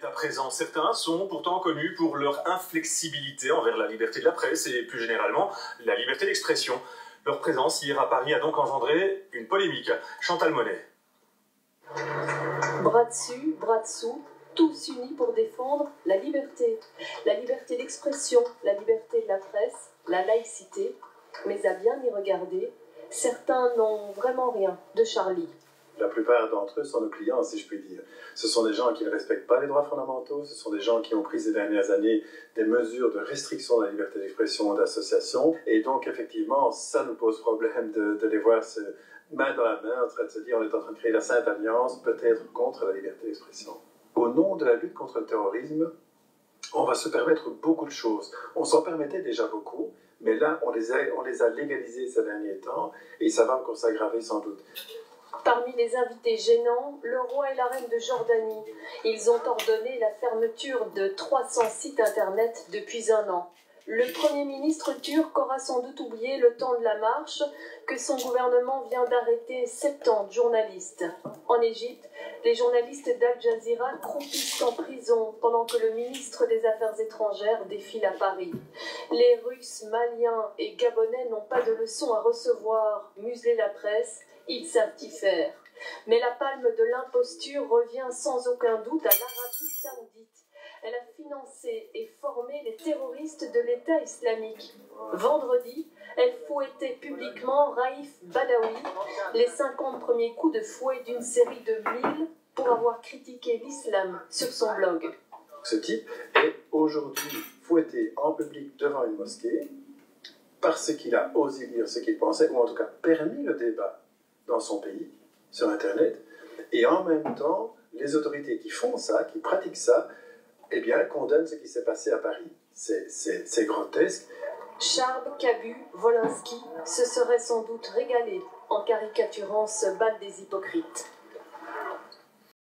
à présent. Certains sont pourtant connus pour leur inflexibilité envers la liberté de la presse et plus généralement la liberté d'expression. Leur présence hier à Paris a donc engendré une polémique. Chantal Monet. Bras dessus, bras dessous, tous unis pour défendre la liberté d'expression, la liberté de la presse, la laïcité. Mais à bien y regarder, certains n'ont vraiment rien de Charlie. La plupart d'entre eux sont nos clients, si je puis dire. Ce sont des gens qui ne respectent pas les droits fondamentaux, ce sont des gens qui ont pris ces dernières années des mesures de restriction de la liberté d'expression et d'association. Et donc, effectivement, ça nous pose problème de les voir se main dans la main en train de se dire on est en train de créer la Sainte Alliance, peut-être contre la liberté d'expression. Au nom de la lutte contre le terrorisme, on va se permettre beaucoup de choses. On s'en permettait déjà beaucoup, mais là, on les a légalisés ces derniers temps et ça va encore s'aggraver sans doute. Parmi les invités gênants, le roi et la reine de Jordanie. Ils ont ordonné la fermeture de 300 sites internet depuis un an. Le Premier ministre turc aura sans doute oublié le temps de la marche que son gouvernement vient d'arrêter 70 journalistes. En Égypte, les journalistes d'Al Jazeera croupissent en prison pendant que le ministre des Affaires étrangères défile à Paris. Les Russes, Maliens et Gabonais n'ont pas de leçons à recevoir. Museler la presse, ils savent y faire. Mais la palme de l'imposture revient sans aucun doute à l'Arabie Saoudite. Elle a financé et formé les terroristes de l'État islamique. Vendredi, elle fouettait publiquement Raif Badawi, les 50 premiers coups de fouet d'une série de 1000 pour avoir critiqué l'islam sur son blog. Ce type est aujourd'hui fouetté en public devant une mosquée parce qu'il a osé dire ce qu'il pensait, ou en tout cas permis le débat dans son pays, sur Internet, et en même temps, les autorités qui font ça, qui pratiquent ça, eh bien, condamnent ce qui s'est passé à Paris. C'est grotesque. Charb, Cabu, Wolinski se seraient sans doute régalés en caricaturant ce bal des hypocrites.